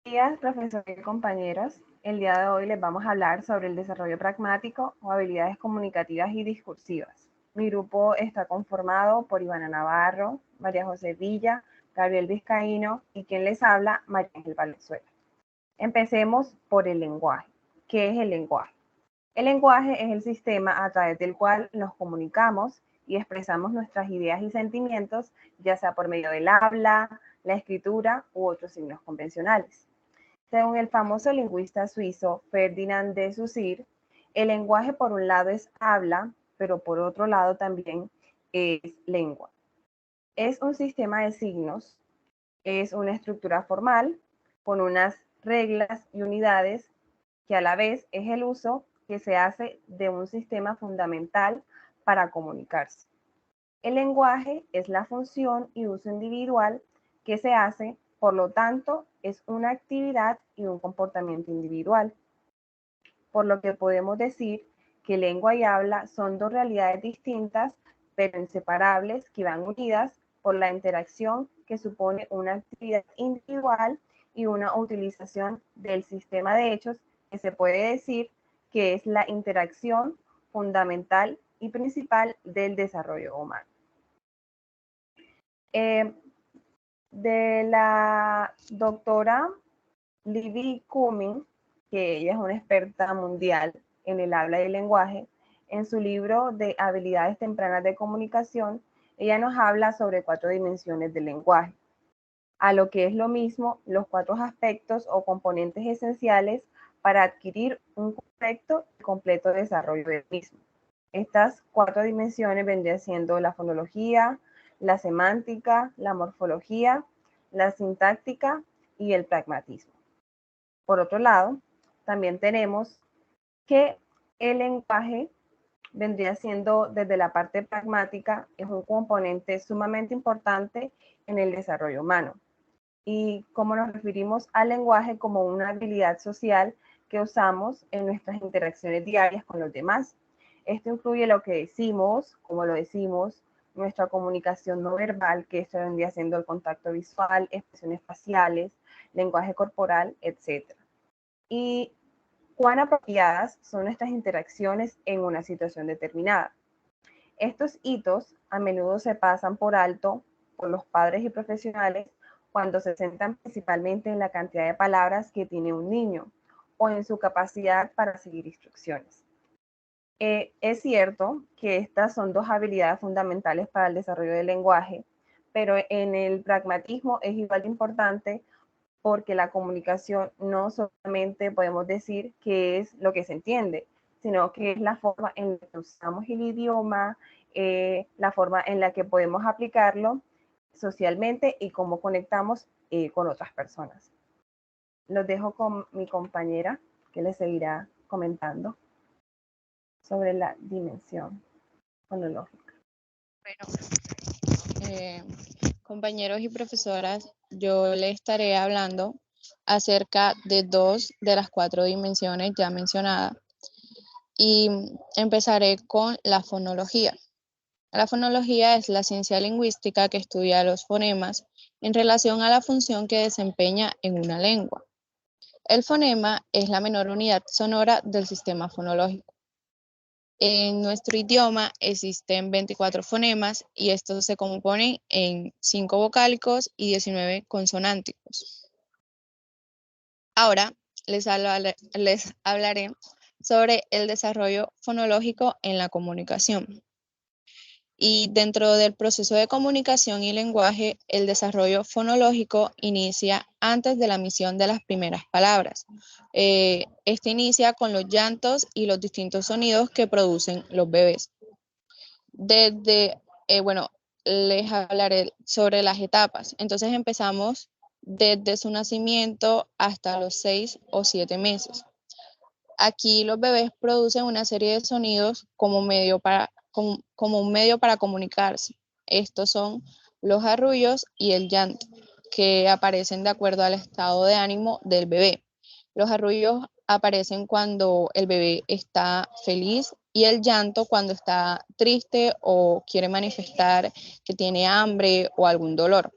Días, profesor y compañeros. El día de hoy les vamos a hablar sobre el desarrollo pragmático o habilidades comunicativas y discursivas. Mi grupo está conformado por Ivana Navarro, María José Villa, Gabriel Vizcaíno y quien les habla, María Ángel Valenzuela. Empecemos por el lenguaje. ¿Qué es el lenguaje? El lenguaje es el sistema a través del cual nos comunicamos y expresamos nuestras ideas y sentimientos, ya sea por medio del habla, la escritura u otros signos convencionales. Según el famoso lingüista suizo Ferdinand de Saussure, el lenguaje por un lado es habla, pero por otro lado también es lengua. Es un sistema de signos, es una estructura formal con unas reglas y unidades que a la vez es el uso que se hace de un sistema fundamental para comunicarse. El lenguaje es la función y uso individual que se hace, por lo tanto, es una actividad y un comportamiento individual. Por lo que podemos decir que lengua y habla son dos realidades distintas, pero inseparables, que van unidas por la interacción que supone una actividad individual y una utilización del sistema de hechos que se puede decir que es la interacción fundamental y principal del desarrollo humano. De la doctora Libby Cumming, que ella es una experta mundial en el habla y el lenguaje, en su libro de habilidades tempranas de comunicación, ella nos habla sobre 4 dimensiones del lenguaje, a lo que es lo mismo los 4 aspectos o componentes esenciales para adquirir un correcto y completo desarrollo del mismo. Estas 4 dimensiones vendrían siendo la fonología, la semántica, la morfología, la sintáctica y el pragmatismo. Por otro lado, también tenemos que el lenguaje vendría siendo desde la parte pragmática, es un componente sumamente importante en el desarrollo humano. Y como nos referimos al lenguaje como una habilidad social que usamos en nuestras interacciones diarias con los demás. Esto incluye lo que decimos, cómo lo decimos, nuestra comunicación no verbal, que esto vendría siendo el contacto visual, expresiones faciales, lenguaje corporal, etc. Y cuán apropiadas son nuestras interacciones en una situación determinada. Estos hitos a menudo se pasan por alto por los padres y profesionales cuando se centran principalmente en la cantidad de palabras que tiene un niño o en su capacidad para seguir instrucciones. Es cierto que estas son 2 habilidades fundamentales para el desarrollo del lenguaje, pero en el pragmatismo es igual de importante porque la comunicación no solamente podemos decir que es lo que se entiende, sino que es la forma en la que usamos el idioma, la forma en la que podemos aplicarlo socialmente y cómo conectamos con otras personas. Los dejo con mi compañera que les seguirá comentando sobre la dimensión fonológica. Bueno, compañeros y profesoras, yo les estaré hablando acerca de 2 de las 4 dimensiones ya mencionadas y empezaré con la fonología. La fonología es la ciencia lingüística que estudia los fonemas en relación a la función que desempeña en una lengua. El fonema es la menor unidad sonora del sistema fonológico. En nuestro idioma existen 24 fonemas y estos se componen en 5 vocálicos y 19 consonánticos. Ahora les hablaré sobre el desarrollo fonológico en la comunicación. Y dentro del proceso de comunicación y lenguaje, el desarrollo fonológico inicia antes de la emisión de las primeras palabras. Este inicia con los llantos y los distintos sonidos que producen los bebés. Bueno, les hablaré sobre las etapas. Entonces empezamos desde su nacimiento hasta los 6 o 7 meses. Aquí los bebés producen una serie de sonidos como un medio para comunicarse. Estos son los arrullos y el llanto, que aparecen de acuerdo al estado de ánimo del bebé. Los arrullos aparecen cuando el bebé está feliz y el llanto cuando está triste o quiere manifestar que tiene hambre o algún dolor.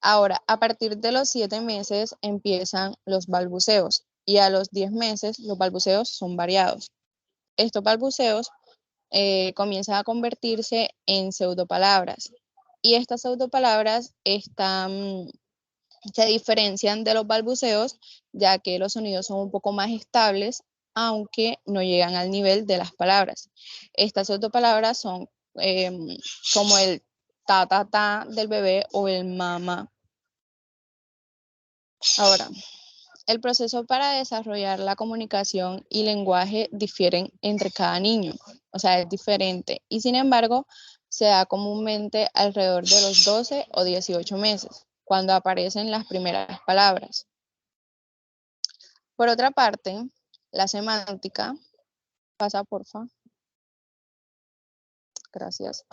Ahora, a partir de los 7 meses empiezan los balbuceos y a los 10 meses los balbuceos son variados. Estos balbuceos comienzan a convertirse en pseudopalabras y estas pseudopalabras se diferencian de los balbuceos ya que los sonidos son un poco más estables, aunque no llegan al nivel de las palabras. Estas pseudopalabras son como el ta, ta, ta del bebé o el mama. Ahora, el proceso para desarrollar la comunicación y lenguaje difieren entre cada niño, o sea, es diferente y sin embargo se da comúnmente alrededor de los 12 o 18 meses, cuando aparecen las primeras palabras. Por otra parte, la semántica, pasa porfa, gracias.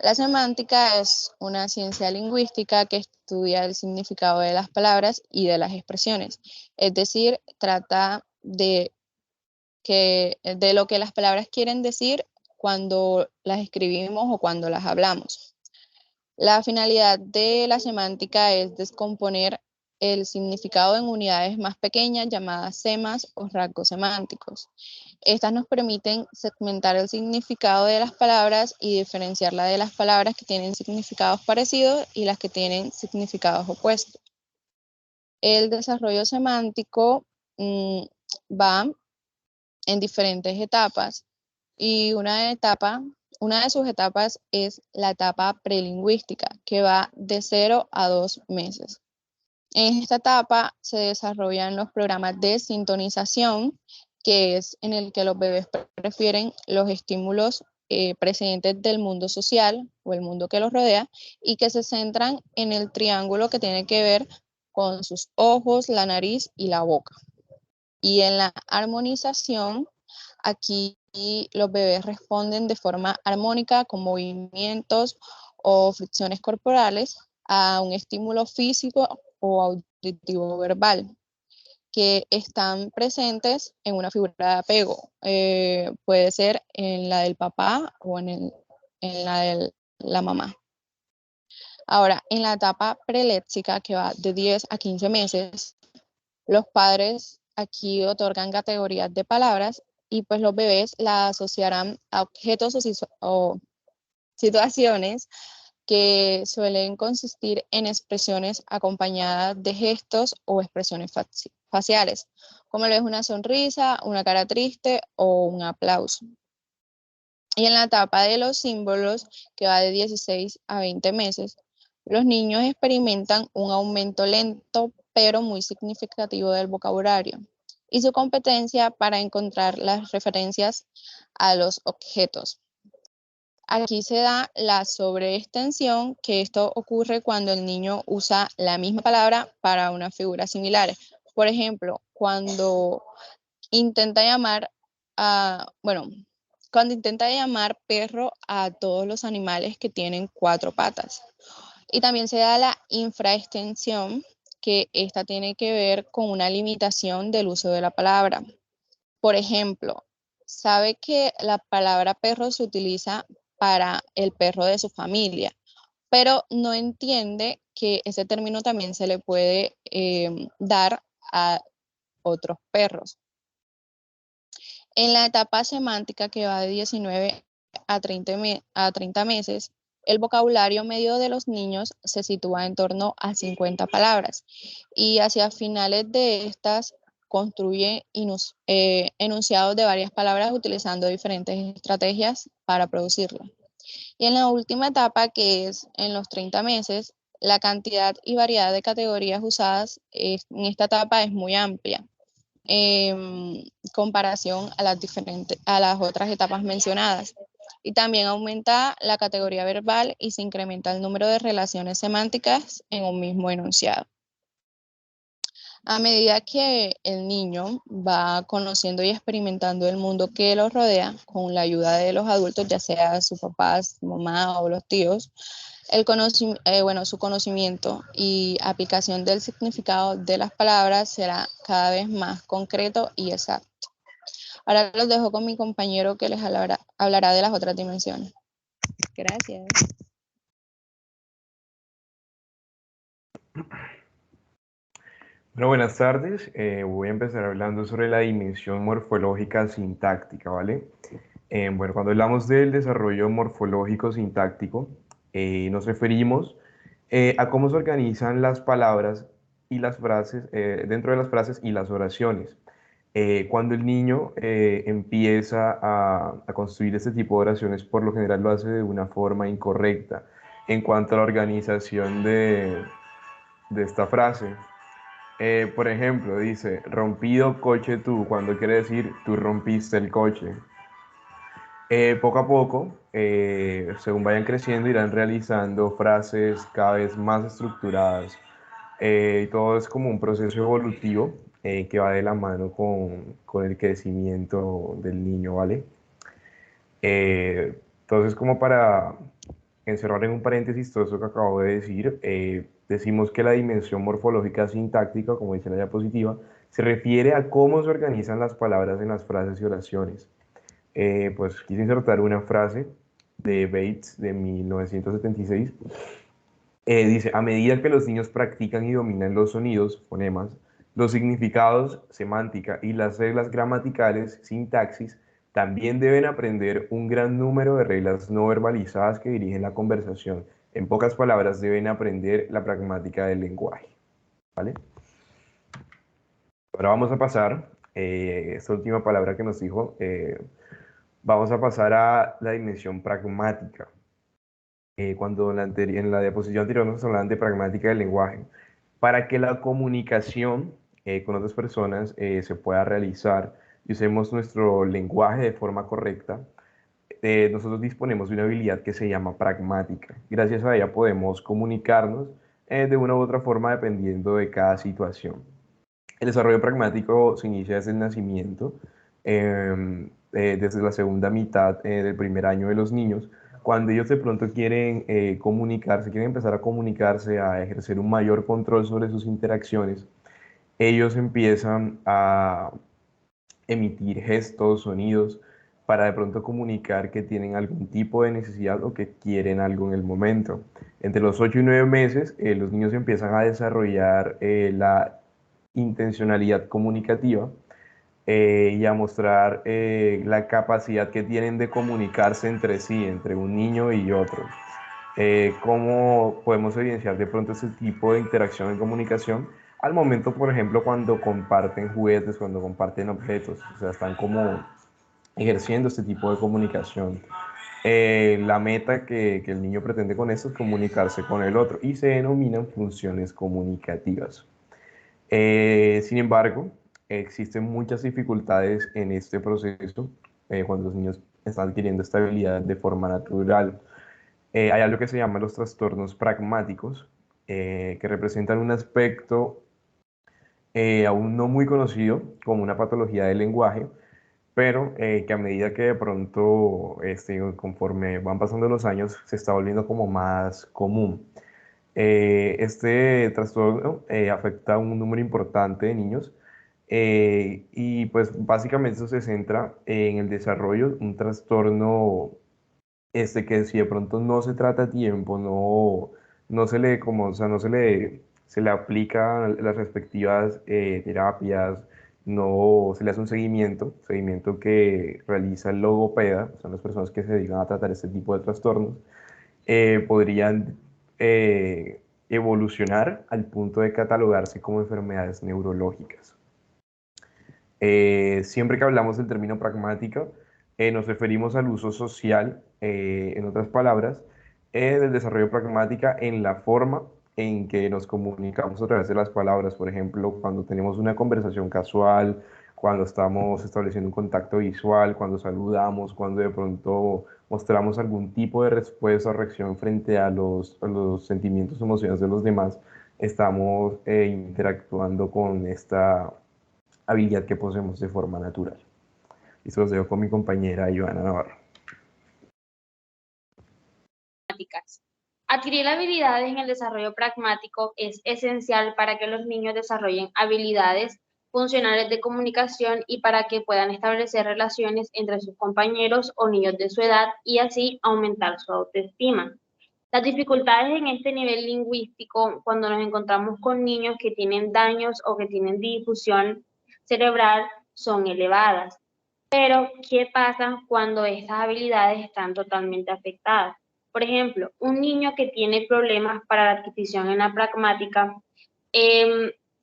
La semántica es una ciencia lingüística que estudia el significado de las palabras y de las expresiones, es decir, trata de lo que las palabras quieren decir cuando las escribimos o cuando las hablamos. La finalidad de la semántica es descomponer el significado en unidades más pequeñas llamadas semas o rasgos semánticos. Estas nos permiten segmentar el significado de las palabras y diferenciarla de las palabras que tienen significados parecidos y las que tienen significados opuestos. El desarrollo semántico va en diferentes etapas y una de sus etapas es la etapa prelingüística, que va de 0 a 2 meses. En esta etapa se desarrollan los programas de sintonización, que es en el que los bebés prefieren los estímulos precedentes del mundo social o el mundo que los rodea y que se centran en el triángulo que tiene que ver con sus ojos, la nariz y la boca. Y en la armonización, aquí los bebés responden de forma armónica con movimientos o fricciones corporales a un estímulo físico o auditivo verbal que están presentes en una figura de apego. Puede ser en la del papá o en la de la mamá. Ahora, en la etapa preléxica, que va de 10 a 15 meses, los padres aquí otorgan categorías de palabras y pues los bebés la asociarán a objetos o situaciones que suelen consistir en expresiones acompañadas de gestos o expresiones faciales, como lo es una sonrisa, una cara triste o un aplauso. Y en la etapa de los símbolos, que va de 16 a 20 meses, los niños experimentan un aumento lento pero muy significativo del vocabulario y su competencia para encontrar las referencias a los objetos. Aquí se da la sobreextensión, que esto ocurre cuando el niño usa la misma palabra para una figura similar. Por ejemplo, cuando intenta llamar cuando intenta llamar perro a todos los animales que tienen 4 patas. Y también se da la infraextensión, que esta tiene que ver con una limitación del uso de la palabra. Por ejemplo, sabe que la palabra perro se utiliza para el perro de su familia, pero no entiende que ese término también se le puede dar a otros perros. En la etapa semántica, que va de 19 a 30 meses, el vocabulario medio de los niños se sitúa en torno a 50 palabras y hacia finales de estas construye enunciados de varias palabras utilizando diferentes estrategias para producirlas. Y en la última etapa, que es en los 30 meses, la cantidad y variedad de categorías usadas en esta etapa es muy amplia en comparación a las otras etapas mencionadas. Y también aumenta la categoría verbal y se incrementa el número de relaciones semánticas en un mismo enunciado. A medida que el niño va conociendo y experimentando el mundo que lo rodea, con la ayuda de los adultos, ya sea su papá, su mamá o los tíos, su conocimiento y aplicación del significado de las palabras será cada vez más concreto y exacto. Ahora los dejo con mi compañero que les hablará de las otras dimensiones. Gracias. Bueno, buenas tardes. Voy a empezar hablando sobre la dimensión morfológica sintáctica, ¿vale? Bueno, cuando hablamos del desarrollo morfológico sintáctico, nos referimos a cómo se organizan las palabras y las frases, dentro de las frases y las oraciones. Cuando el niño empieza a construir este tipo de oraciones, por lo general lo hace de una forma incorrecta en cuanto a la organización de esta frase. Por ejemplo, dice, rompido coche tú, cuando quiere decir tú rompiste el coche. Poco a poco, según vayan creciendo, irán realizando frases cada vez más estructuradas. Y todo es como un proceso evolutivo que va de la mano con el crecimiento del niño, ¿vale? Entonces, como para encerrar en un paréntesis todo eso que acabo de decir, decimos que la dimensión morfológica sintáctica, como dice la diapositiva, se refiere a cómo se organizan las palabras en las frases y oraciones. Pues quise insertar una frase de Bates de 1976. Dice, a medida que los niños practican y dominan los sonidos, fonemas, los significados, semántica y las reglas gramaticales, sintaxis, también deben aprender un gran número de reglas no verbalizadas que dirigen la conversación. En pocas palabras, deben aprender la pragmática del lenguaje. ¿Vale? Ahora vamos a pasar, esta última palabra que nos dijo, vamos a pasar a la dimensión pragmática. Cuando en la diapositiva anterior nos hablaban de pragmática del lenguaje, para que la comunicación con otras personas se pueda realizar y usemos nuestro lenguaje de forma correcta, nosotros disponemos de una habilidad que se llama pragmática. Gracias a ella podemos comunicarnos de una u otra forma dependiendo de cada situación. El desarrollo pragmático se inicia desde el nacimiento, desde la segunda mitad del primer año de los niños, cuando ellos de pronto quieren comunicarse, quieren empezar a comunicarse, a ejercer un mayor control sobre sus interacciones, ellos empiezan a emitir gestos, sonidos, para de pronto comunicar que tienen algún tipo de necesidad o que quieren algo en el momento. Entre los 8 y 9 meses, los niños empiezan a desarrollar la intencionalidad comunicativa y a mostrar la capacidad que tienen de comunicarse entre sí, entre un niño y otro. ¿Cómo podemos evidenciar de pronto ese tipo de interacción en comunicación? Al momento, por ejemplo, cuando comparten juguetes, cuando comparten objetos, o sea, están como ejerciendo este tipo de comunicación. La meta que el niño pretende con esto es comunicarse con el otro y se denominan funciones comunicativas. Sin embargo, existen muchas dificultades en este proceso cuando los niños están adquiriendo esta habilidad de forma natural. Hay algo que se llama los trastornos pragmáticos, que representan un aspecto aún no muy conocido como una patología del lenguaje, pero que a medida que de pronto, conforme van pasando los años, se está volviendo como más común. Este trastorno afecta a un número importante de niños y pues básicamente eso se centra en el desarrollo, un trastorno que si de pronto no se trata a tiempo, no se le, como, o sea, no se le aplica las respectivas terapias, no se le hace un seguimiento que realiza el logopeda, son las personas que se dedican a tratar este tipo de trastornos, podrían evolucionar al punto de catalogarse como enfermedades neurológicas. Siempre que hablamos del término pragmática, nos referimos al uso social, en otras palabras, del desarrollo pragmática en la forma en que nos comunicamos a través de las palabras. Por ejemplo, cuando tenemos una conversación casual, cuando estamos estableciendo un contacto visual, cuando saludamos, cuando de pronto mostramos algún tipo de respuesta o reacción frente a los sentimientos o emociones de los demás, estamos interactuando con esta habilidad que poseemos de forma natural. Y se los dejo con mi compañera Ivana Navarro. Adquirir habilidades en el desarrollo pragmático es esencial para que los niños desarrollen habilidades funcionales de comunicación y para que puedan establecer relaciones entre sus compañeros o niños de su edad y así aumentar su autoestima. Las dificultades en este nivel lingüístico, cuando nos encontramos con niños que tienen daños o que tienen difusión cerebral, son elevadas. Pero, ¿qué pasa cuando estas habilidades están totalmente afectadas? Por ejemplo, un niño que tiene problemas para la adquisición en la pragmática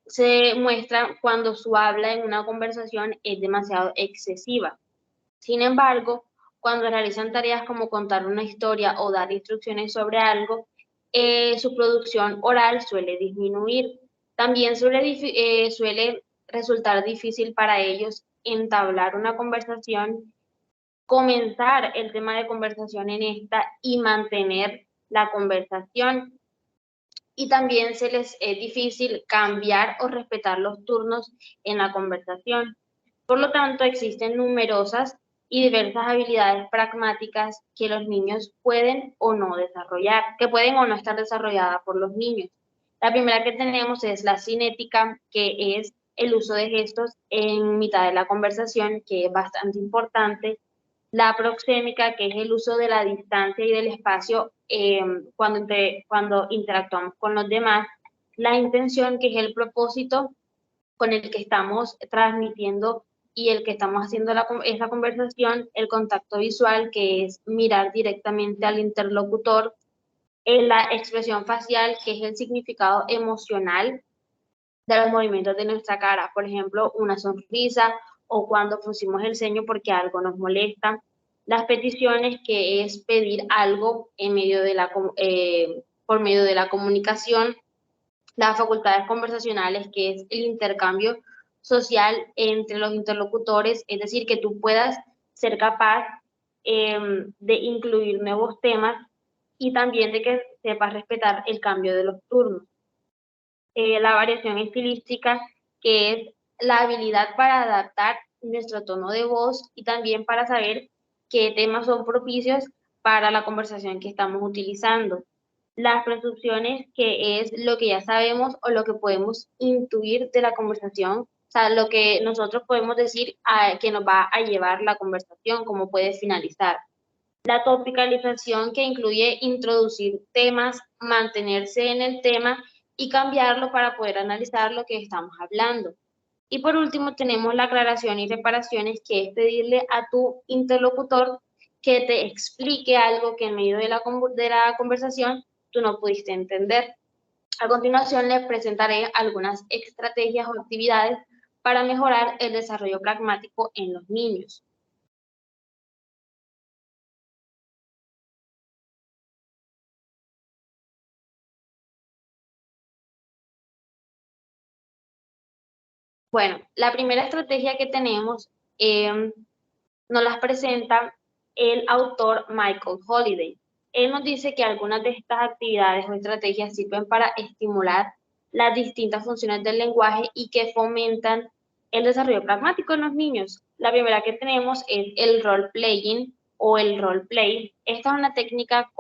se muestra cuando su habla en una conversación es demasiado excesiva. Sin embargo, cuando realizan tareas como contar una historia o dar instrucciones sobre algo, su producción oral suele disminuir. También suele resultar difícil para ellos entablar una conversación, comenzar el tema de conversación en esta y mantener la conversación. Y también se les es difícil cambiar o respetar los turnos en la conversación. Por lo tanto, existen numerosas y diversas habilidades pragmáticas que los niños pueden o no desarrollar, que pueden o no estar desarrolladas por los niños. La primera que tenemos es la cinética, que es el uso de gestos en mitad de la conversación, que es bastante importante. La proxémica, que es el uso de la distancia y del espacio cuando interactuamos con los demás. La intención, que es el propósito con el que estamos transmitiendo y el que estamos haciendo esa conversación. El contacto visual, que es mirar directamente al interlocutor. La expresión facial, que es el significado emocional de los movimientos de nuestra cara. Por ejemplo, una sonrisa o cuando fruncimos el ceño porque algo nos molesta. Las peticiones, que es pedir algo por medio de la comunicación. Las facultades conversacionales, que es el intercambio social entre los interlocutores, es decir, que tú puedas ser capaz de incluir nuevos temas y también de que sepas respetar el cambio de los turnos. La variación estilística, que es la habilidad para adaptar nuestro tono de voz y también para saber qué temas son propicios para la conversación que estamos utilizando. Las presunciones, que es lo que ya sabemos o lo que podemos intuir de la conversación, o sea, lo que nosotros podemos decir que nos va a llevar la conversación, cómo puede finalizar. La topicalización, que incluye introducir temas, mantenerse en el tema y cambiarlo para poder analizar lo que estamos hablando. Y por último tenemos la aclaración y reparaciones, que es pedirle a tu interlocutor que te explique algo que en medio de la conversación tú no pudiste entender. A continuación les presentaré algunas estrategias o actividades para mejorar el desarrollo pragmático en los niños. Bueno, la primera estrategia que tenemos nos las presenta el autor Michael Holiday. Él nos dice que algunas de estas actividades o estrategias sirven para estimular las distintas funciones del lenguaje y que fomentan el desarrollo pragmático en los niños. La primera que tenemos es el role-playing o el role-play. Esta es una técnica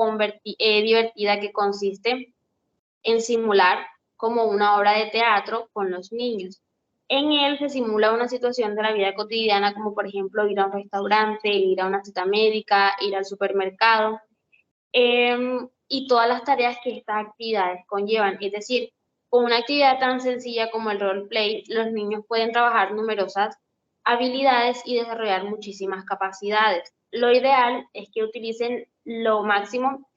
divertida que consiste en simular como una obra de teatro con los niños. En él se simula una situación de la vida cotidiana, como por ejemplo ir a un restaurante, ir a una cita médica, ir al supermercado, y todas las tareas que estas actividades conllevan. Es decir, con una actividad tan sencilla como el roleplay, los niños pueden trabajar numerosas habilidades y desarrollar muchísimas capacidades. Lo ideal es que utilicen lo máximo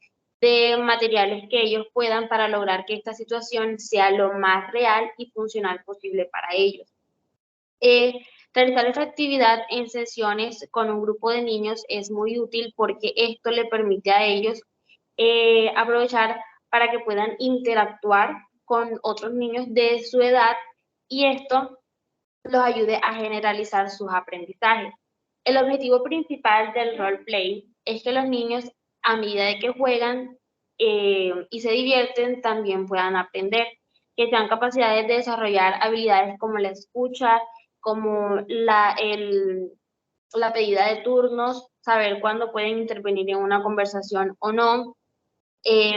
de materiales que ellos puedan para lograr que esta situación sea lo más real y funcional posible para ellos. Realizar esta actividad en sesiones con un grupo de niños es muy útil porque esto le permite a ellos aprovechar para que puedan interactuar con otros niños de su edad y esto los ayude a generalizar sus aprendizajes. El objetivo principal del roleplay es que los niños, a medida de que juegan y se divierten, también puedan aprender, que sean capacidades de desarrollar habilidades como la escucha, como la pedida de turnos, saber cuándo pueden intervenir en una conversación o no,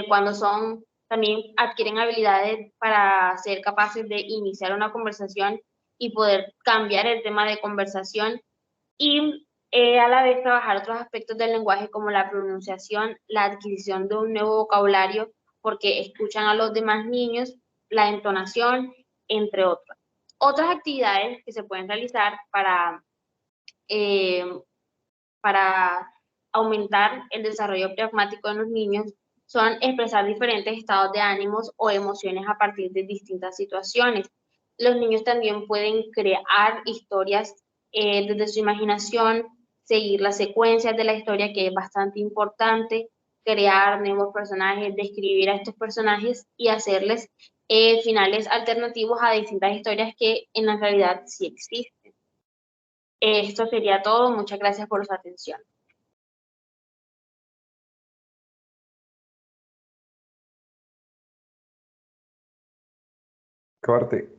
cuando también adquieren habilidades para ser capaces de iniciar una conversación y poder cambiar el tema de conversación y A la vez trabajar otros aspectos del lenguaje como la pronunciación, la adquisición de un nuevo vocabulario, porque escuchan a los demás niños, la entonación, entre otros. Otras actividades que se pueden realizar eh, para aumentar el desarrollo pragmático en los niños son expresar diferentes estados de ánimos o emociones a partir de distintas situaciones. Los niños también pueden crear historias desde su imaginación, seguir las secuencias de la historia, que es bastante importante, crear nuevos personajes, describir a estos personajes y hacerles finales alternativos a distintas historias que en la realidad sí existen. Esto sería todo. Muchas gracias por su atención. Corte.